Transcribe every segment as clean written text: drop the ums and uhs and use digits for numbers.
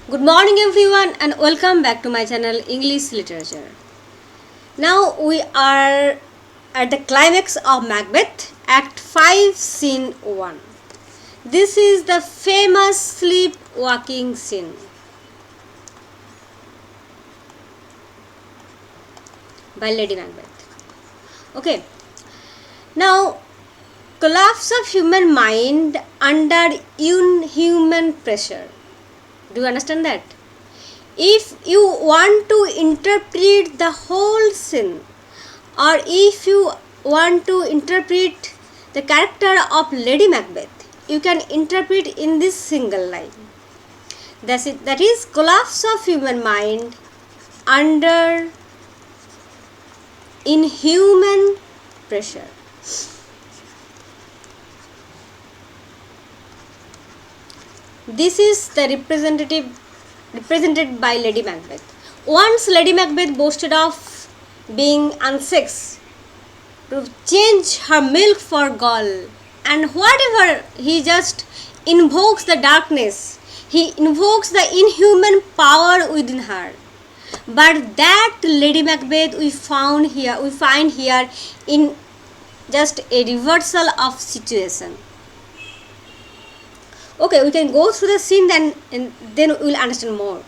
Good morning everyone and welcome back to my channel English Literature. Now we are at the climax of Macbeth, Act 5, Scene 1. This is the famous sleepwalking scene. By Lady Macbeth. Okay. Now, collapse of human mind under inhuman pressure. Do you understand that? If you want to interpret the whole scene, or if you want to interpret the character of Lady Macbeth, you can interpret in this single line. That is collapse of human mind under inhuman pressure. This is the represented by Lady Macbeth. Once Lady Macbeth boasted of being unsexed to change her milk for gall, and whatever he just invokes the darkness, he invokes the inhuman power within her. But that Lady Macbeth we find here in just a reversal of situation. Okay, we can go through the scene and then we will understand more.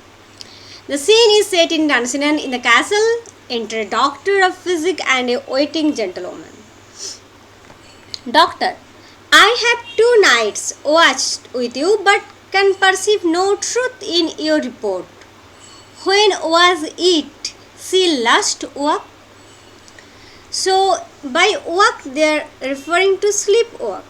The scene is set in Dunsinane in the castle. Enter a doctor of physic and a waiting gentlewoman. Doctor, I have 2 nights watched with you but can perceive no truth in your report. When was it she last woke? So, by woke they are referring to sleepwalk.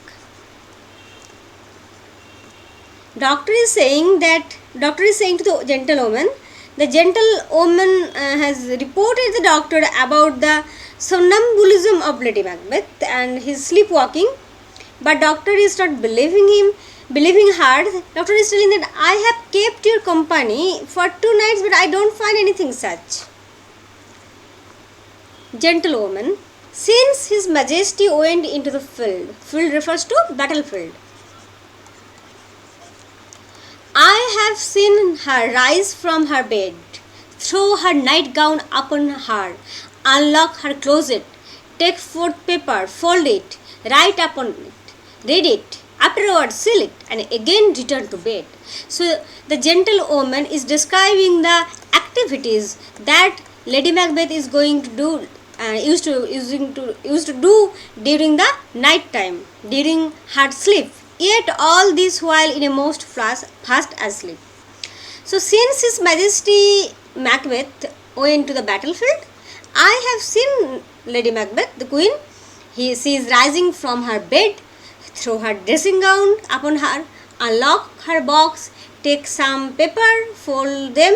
Doctor is saying to the gentlewoman, the gentlewoman has reported the doctor about the somnambulism of Lady Macbeth and his sleepwalking, but doctor is not believing her. Doctor is telling that I have kept your company for 2 nights but I don't find anything such. Gentlewoman, since His Majesty went into the field refers to battlefield, I have seen her rise from her bed, throw her nightgown upon her, unlock her closet, take forth paper, fold it, write upon it, read it, afterwards seal it, and again return to bed. So the gentlewoman is describing the activities that Lady Macbeth is going to do, used to do during the night time, during her sleep. Yet all this while in a most fast asleep. So since His Majesty Macbeth went to the battlefield, I have seen Lady Macbeth, the queen. She is rising from her bed, throw her dressing gown upon her, unlock her box, take some paper, fold them,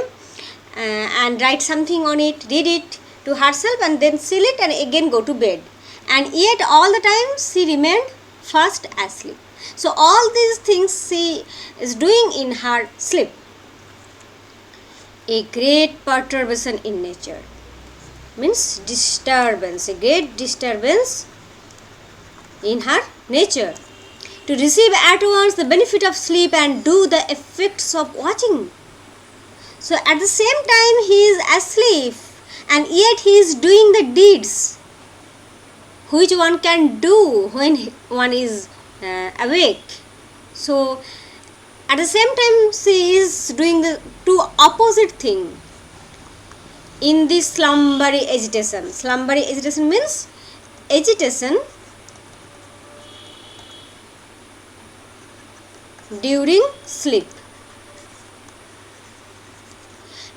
and write something on it, read it to herself, and then seal it, and again go to bed. And yet all the time she remained fast asleep. So all these things she is doing in her sleep. A great perturbation in nature means disturbance, a great disturbance in her nature. To receive at once the benefit of sleep and do the effects of watching. So at the same time he is asleep and yet he is doing the deeds which one can do when one is awake. So at the same time she is doing the 2 opposite thing in this slumbery agitation. Slumbery agitation means agitation during sleep.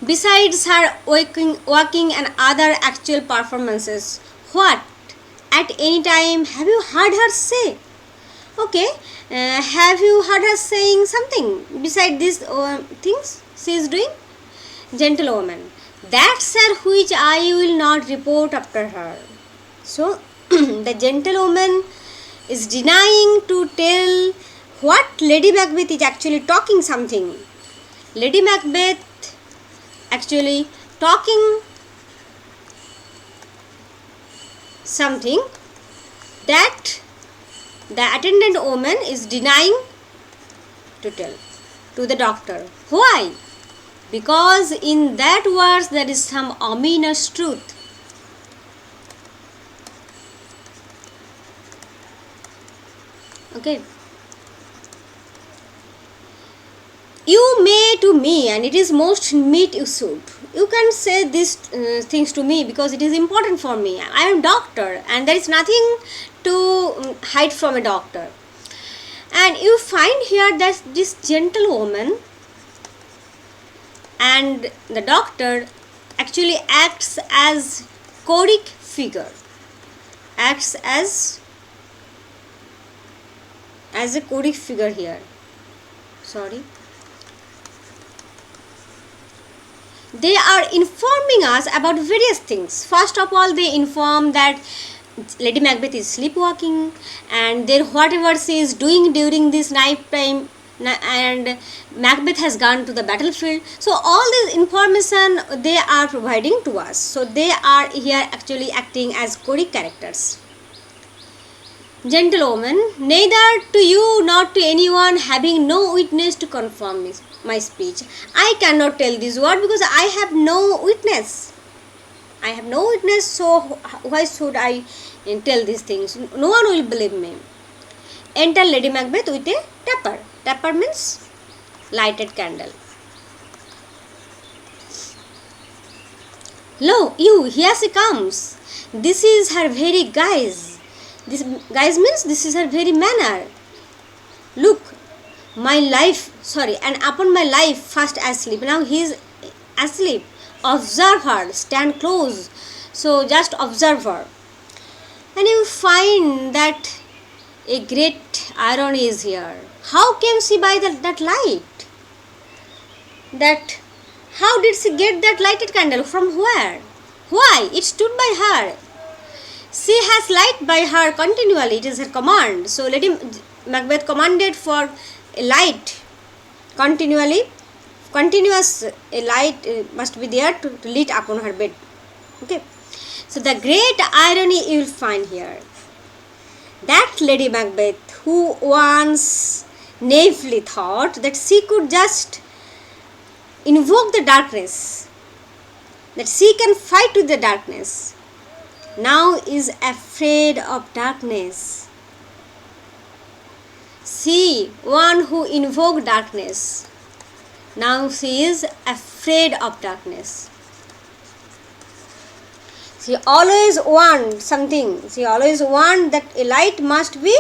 Besides her walking and other actual performances, what at any time have you heard her say? Okay, have you heard her saying something beside these things she is doing? Gentlewoman, that sir which I will not report after her. So the gentlewoman is denying to tell what Lady Macbeth is actually talking something. Lady Macbeth actually talking something that the attendant woman is denying to tell to the doctor. Why? because in that words there is some ominous truth. Okay. You may to me, and it is most meet you should. You can say these things to me because it is important for me. I am doctor, and there is nothing to hide from a doctor. And you find here that this gentlewoman and the doctor actually acts as choric figure, acts as a choric figure here. Sorry. They are informing us about various things. First of all, they inform that Lady Macbeth is sleepwalking, and then whatever she is doing during this night time, and Macbeth has gone to the battlefield. So all this information they are providing to us. So they are here actually acting as choric characters. Gentlewoman, neither to you nor to anyone, having no witness to confirm my speech. I cannot tell this word because I have no witness. I have no witness, so why should I tell these things? No one will believe me. Enter Lady Macbeth with a taper. Taper means lighted candle. Lo, you, here she comes. This is her very guise. This guise means this is her very manner. Look, and upon my life fast asleep. Now he is asleep. Observe her, stand close. So just observe her. And you find that a great irony is here. How came she by that light? How did she get that lighted candle? From where? Why? It stood by her. She has light by her continually. It is her command. So Lady Macbeth commanded for a light continually. Continuous light must be there to lit upon her bed. Okay. So the great irony you will find here, that Lady Macbeth, who once naively thought that she could just invoke the darkness, that she can fight with the darkness, now is afraid of darkness. She, one who invoked darkness, now she is afraid of darkness. She always wants something. She always wants that a light must be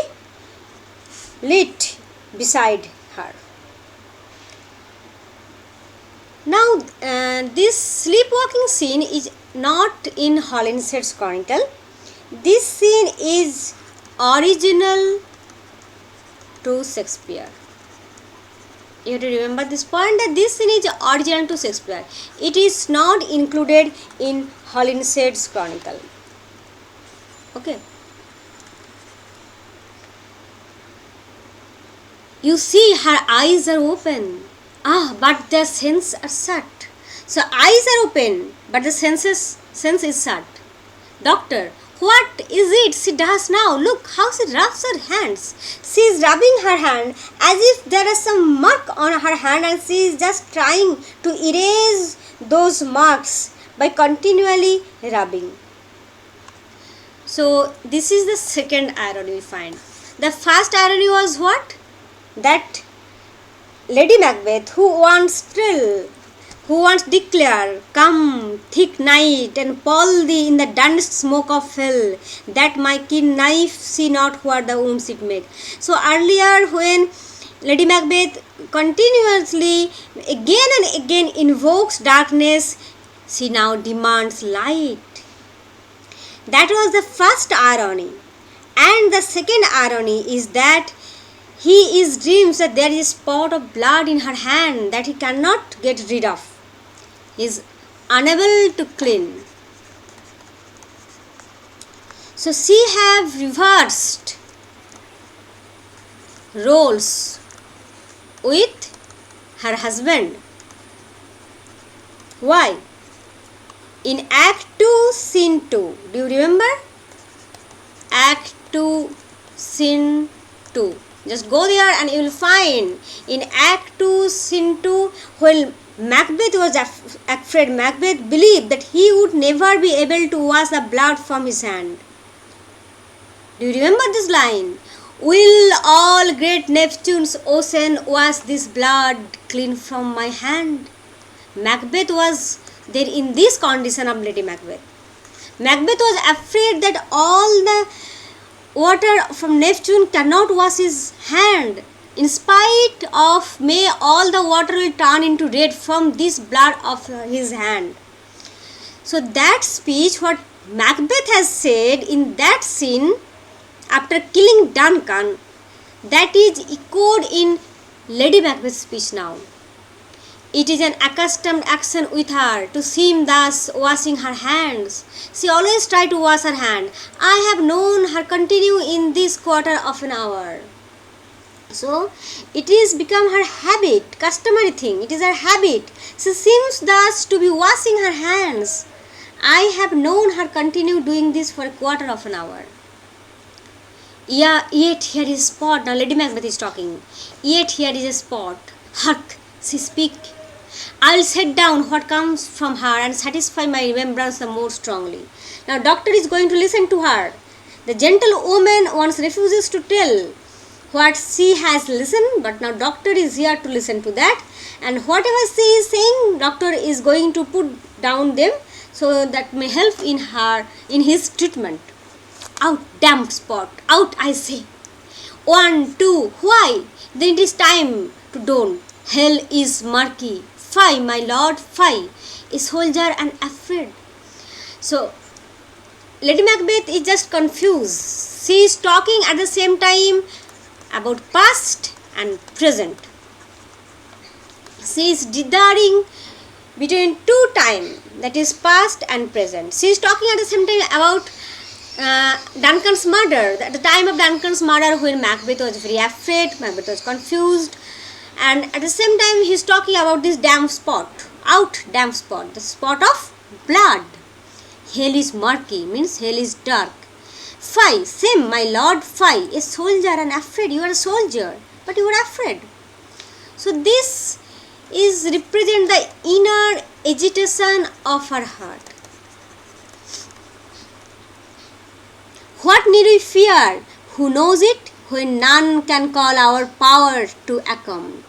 lit beside her. Now, this sleepwalking scene is not in Holinshed's Chronicle. This scene is original to Shakespeare. You have to remember this point, that this scene is original to Shakespeare. It is not included in Holinshed's Chronicle. Okay. You see, her eyes are open. But their senses are shut. So eyes are open, but the sense is shut. Doctor, what is it she does now? Look how she rubs her hands. She is rubbing her hand as if there is some mark on her hand, and she is just trying to erase those marks by continually rubbing. So this is the second irony we find. The first irony was what? That Lady Macbeth, who once declare, come, thick night, and pall thee in the dunnest smoke of hell, that my keen knife see not where the wounds it make. So earlier, when Lady Macbeth continuously again and again invokes darkness, she now demands light. That was the first irony. And the second irony is that he dreams that there is a spot of blood in her hand that he cannot get rid of. He is unable to clean. So she have reversed roles with her husband. Why? In Act 2, Scene 2. Do you remember? Act 2, Scene 2. Just go there and you will find in Act 2, Scene 2, when Macbeth was afraid. Macbeth believed that he would never be able to wash the blood from his hand. Do you remember this line? Will all great Neptune's ocean wash this blood clean from my hand? Macbeth was there in this condition of Lady Macbeth. Macbeth was afraid that all the water from Neptune cannot wash his hand. In spite of may all the water will turn into red from this blood of his hand. So that speech, what Macbeth has said in that scene after killing Duncan, that is echoed in Lady Macbeth's speech now. It is an accustomed action with her to seem thus washing her hands. She always tries to wash her hand. I have known her continue in this quarter of an hour. So it is become her habit, customary thing. It is her habit. She seems thus to be washing her hands. I have known her continue doing this for a quarter of an hour. Yeah, yet here is a spot. Now Lady Macbeth is talking. Yet here is a spot. Hark, she speak. I will set down what comes from her and satisfy my remembrance the more strongly. Now doctor is going to listen to her. The gentlewoman once refuses to tell what she has listened, but now doctor is here to listen to that, and whatever she is saying, doctor is going to put down them so that may help in his treatment. Out, damp spot, out, I say. 1, 2, why? Then it is time to dawn. Hell is murky. Fie, my lord, fie. A soldier and afraid. So Lady Macbeth is just confused. She is talking at the same time about past and present. She is dithering between two time, that is past and present. She is talking at the same time about Duncan's murder. At the time of Duncan's murder, when Macbeth was very afraid, Macbeth was confused, and at the same time he is talking about this damp spot. Out, damp spot, the spot of blood. Hell is murky, means hell is dark. Fie, same, my lord, fie, a soldier and afraid. You are a soldier, but you are afraid. So this is represent the inner agitation of her heart. What need we fear? Who knows it when none can call our power to account?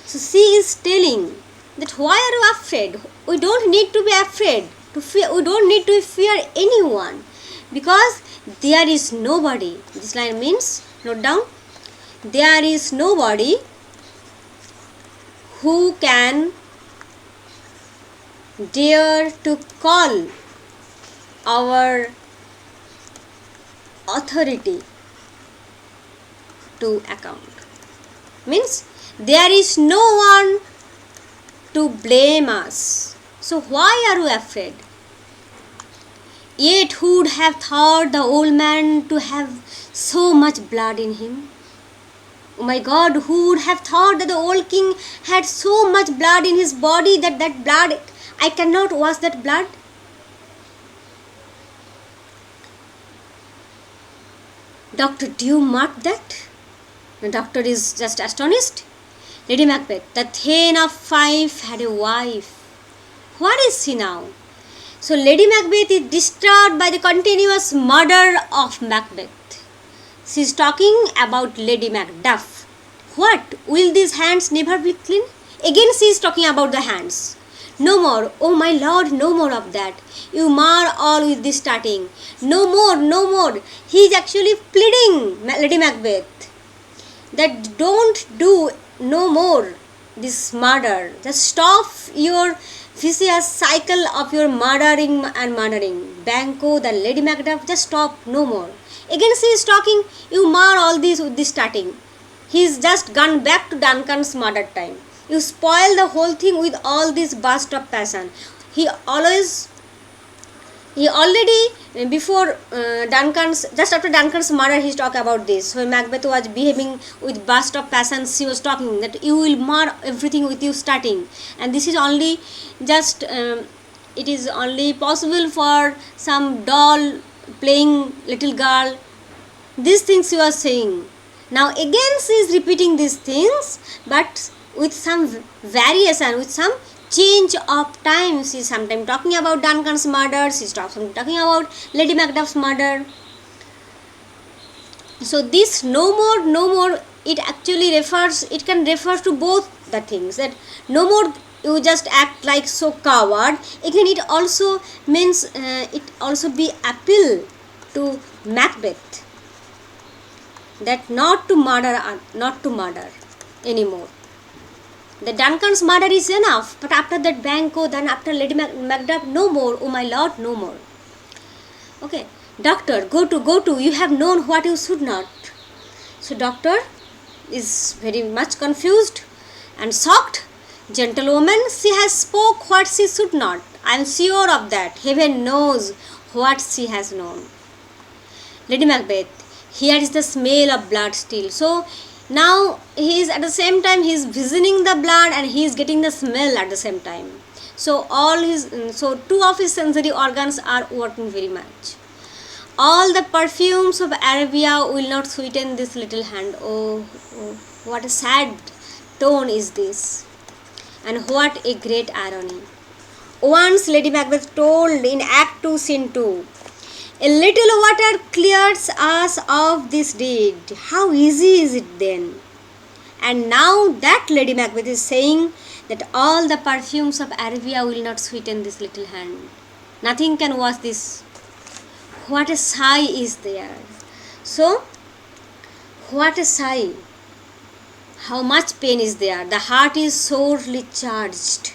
So she is telling that why are you afraid? We don't need to be afraid. We don't need to fear anyone. Because there is nobody. This line means, note down, there is nobody who can dare to call our authority to account. Means there is no one to blame us. So why are you afraid? Yet who would have thought the old man to have so much blood in him? Oh my God, who would have thought that the old king had so much blood in his body that blood, I cannot wash that blood? Doctor, do you mark that? The doctor is just astonished. Lady Macbeth, the Thane of Fife had a wife. What is she now? So Lady Macbeth is distraught by the continuous murder of Macbeth. She is talking about Lady Macduff. What? Will these hands never be clean? Again she is talking about the hands. No more, oh my lord, no more of that. You mar all with this starting. No more, no more. He is actually pleading, Lady Macbeth, that don't do no more this murder. Just stop your vicious cycle of your murdering and murdering. Banquo, the Lady Macduff, just stop, no more. Again she is talking, you mar all this with this starting. He is just gone back to Duncan's murder time. You spoil the whole thing with all this burst of passion. He already, before just after Duncan's murder, he talked about this. When Macbeth was behaving with burst of passion, she was talking that you will mar everything with you starting. And this is only just, it is only possible for some doll playing little girl. These things she was saying. Now again she is repeating these things, but with some variation, with some change of time. She is sometimes talking about Duncan's murder, she is talking about Lady Macduff's murder. So this no more, it actually refers, it can refer to both the things, that no more you just act like so coward. Again, it also means it also be appeal to Macbeth, that not to murder anymore. The Duncan's murder is enough, but after that Banquo, then after Lady Macduff, no more, oh my lord, no more. Okay, doctor, go to, you have known what you should not. So doctor is very much confused and shocked. Gentlewoman, she has spoke what she should not. I am sure of that. Heaven knows what she has known. Lady Macbeth, here is the smell of blood still. So now he is at the same time, he is visioning the blood and he is getting the smell at the same time. So two of his sensory organs are working very much. All the perfumes of Arabia will not sweeten this little hand. Oh, what a sad tone is this, and what a great irony. Once Lady Macbeth told in Act 2, Scene 2, a little water clears us of this deed. How easy is it then? And now that Lady Macbeth is saying that all the perfumes of Arabia will not sweeten this little hand. Nothing can wash this. What a sigh is there. So, what a sigh. How much pain is there. The heart is sorely charged.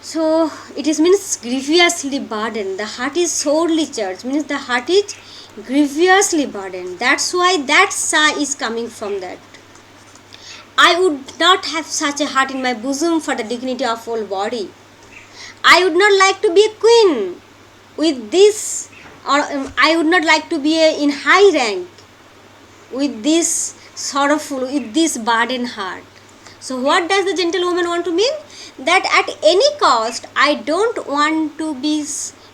So, it means grievously burdened. The heart is sorely charged. Means the heart is grievously burdened. That's why that sigh is coming from that. I would not have such a heart in my bosom for the dignity of whole body. I would not like to be a queen with this, or I would not like to be in high rank with this sorrowful, with this burdened heart. So what does the gentlewoman want to mean? That at any cost, I don't want to be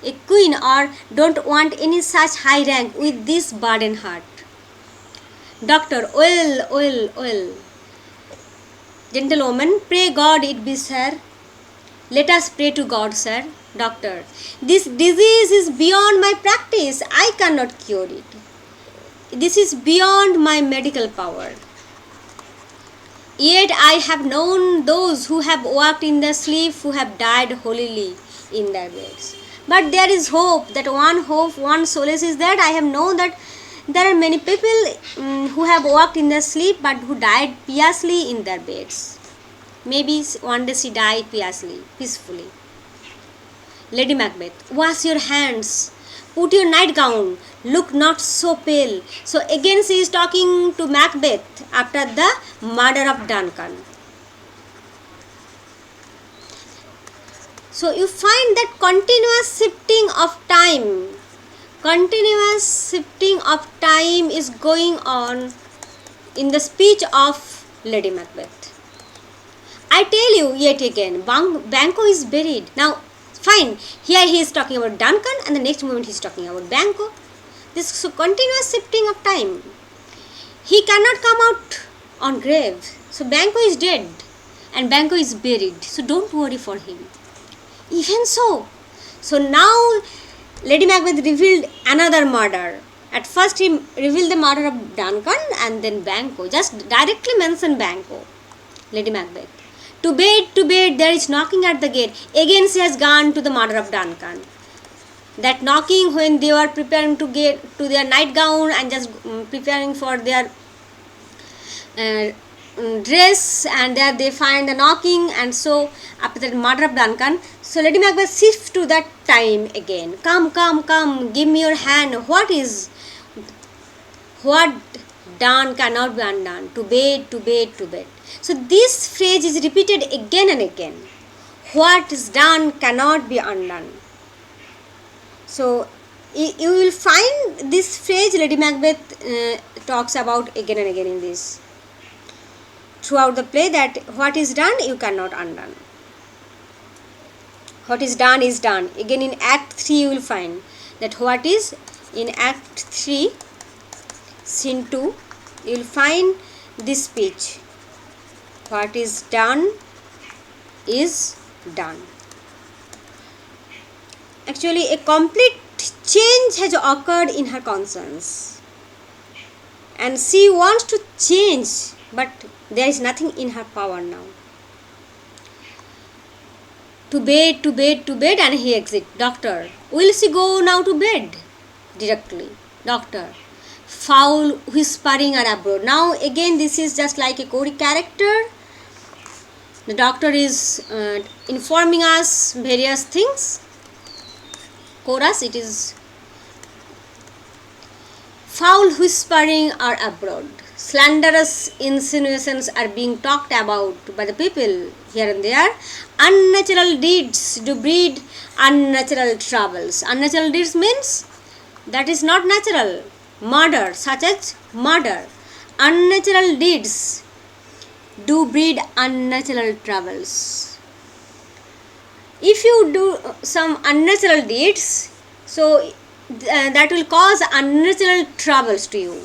a queen or don't want any such high rank with this burdened heart. Doctor, well. Gentlewoman, pray God it be, sir. Let us pray to God, sir. Doctor, this disease is beyond my practice. I cannot cure it. This is beyond my medical power. Yet I have known those who have walked in their sleep, who have died holily in their beds. But there is hope. That one solace is that I have known that there are many people who have walked in their sleep but who died peacefully in their beds. Maybe one day she died peacefully. Lady Macbeth, wash your hands, put your nightgown, look not so pale. So again she is talking to Macbeth after the murder of Duncan. So you find that continuous shifting of time is going on in the speech of Lady Macbeth. I tell you yet again, Banquo is buried. Now fine, here he is talking about Duncan and the next moment he is talking about Banquo. This is continuous shifting of time. He cannot come out on grave. So Banquo is dead and Banquo is buried. So don't worry for him. Even so now Lady Macbeth revealed another murder. At first he revealed the murder of Duncan and then Banquo. Just directly mention Banquo. Lady Macbeth. To bed, there is knocking at the gate. Again she has gone to the murder of Duncan. That knocking when they were preparing to get to their nightgown and just preparing for their dress, and there they find the knocking, and so after the murder of Duncan, so Lady Macbeth shifts to that time again. Come, give me your hand. What done cannot be undone. To bed. So this phrase is repeated again and again. What is done cannot be undone. So you will find this phrase Lady Macbeth talks about again and again in this. Throughout the play, that what is done you cannot undone. What is done is done. Again in Act 3 you will find that what is in Act 3, Scene 2, you will find this speech. What is done is done. Actually, a complete change has occurred in her conscience, and she wants to change, but there is nothing in her power now. To bed, to bed, to bed, and he exit. Doctor, will she go now to bed? Directly. Doctor, foul whispering are abroad. Now again this is just like a Corey character. The doctor is informing us various things. Chorus, it is foul whispering are abroad. Slanderous insinuations are being talked about by the people here and there. Unnatural deeds do breed unnatural troubles. Unnatural deeds means that is not natural. Murder, such as murder. Unnatural deeds do breed unnatural troubles. If you do some unnatural deeds, so that will cause unnatural troubles to you.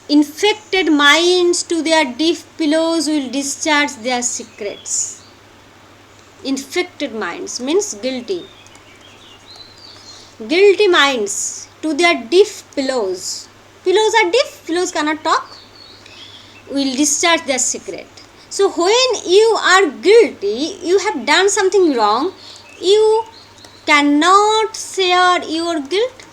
Infected minds to their deep pillows will discharge their secrets. Infected minds means guilty. Guilty minds to their deep pillows. Pillows are deep, pillows cannot talk. Will discharge their secret. So when you are guilty, you have done something wrong, you cannot share your guilt.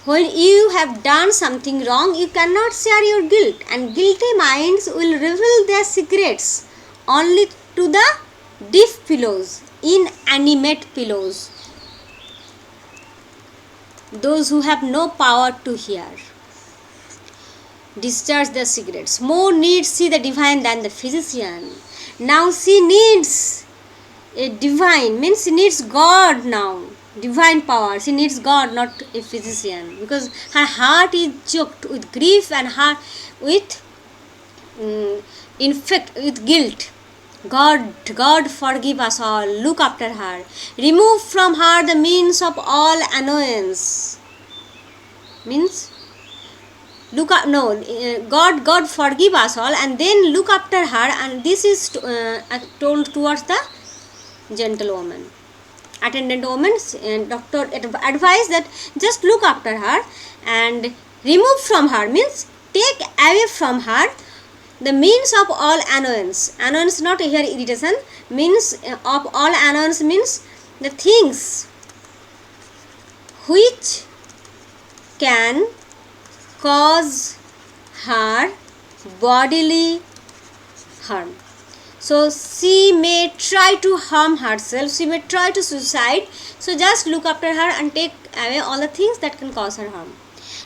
When you have done something wrong, you cannot share your guilt, and guilty minds will reveal their secrets only to the deep pillows, inanimate pillows, those who have no power to hear. Discharge their secrets. More needs she the divine than the physician. Now she needs a divine, means she needs God now. Divine power. She needs God, not a physician, because her heart is choked with grief and heart with with guilt. God forgive us all. Look after her. Remove from her the means of all annoyance. Means God forgive us all, and then look after her, and this is told towards the gentlewoman. Attendant woman, doctor advised that just look after her and remove from her, means take away from her the means of all annoyance. Annoyance, not here irritation, means of all annoyance means the things which can cause her bodily harm. So she may try to harm herself, she may try to suicide, so just look after her and take away all the things that can cause her harm,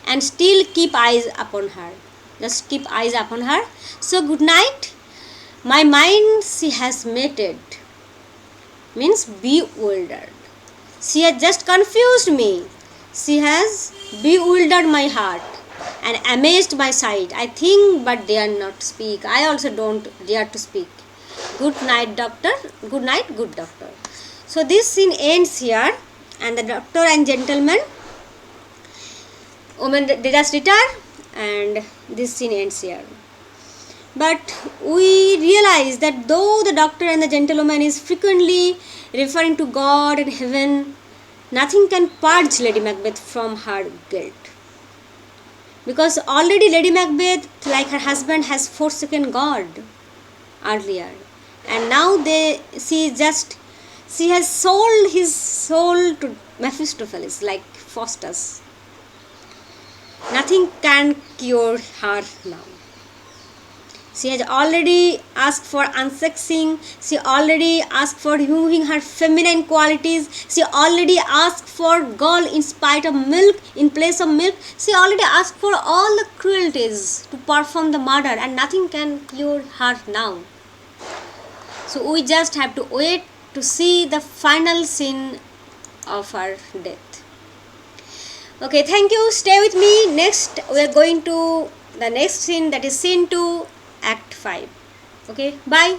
and still keep eyes upon her. Just keep eyes upon her. So good night. My mind she has mated, means bewildered. She has just confused me. She has bewildered my heart and amazed my sight. I think but dare not speak. I also don't dare to speak. Good night, doctor. Good night, good doctor. So this scene ends here, and the doctor and gentleman, woman, they just retire, and this scene ends here. But we realize that though the doctor and the gentleman is frequently referring to God and heaven, nothing can purge Lady Macbeth from her guilt. Because already Lady Macbeth, like her husband, has forsaken God earlier. And now she has sold his soul to Mephistopheles, like Faustus. Nothing can cure her now. She has already asked for unsexing. She already asked for removing her feminine qualities. She already asked for gall in spite of milk, in place of milk. She already asked for all the cruelties to perform the murder, and nothing can cure her now. So we just have to wait to see the final scene of her death. Okay, thank you. Stay with me. Next, we are going to the next scene, that is scene 2, Act 5. Okay, bye.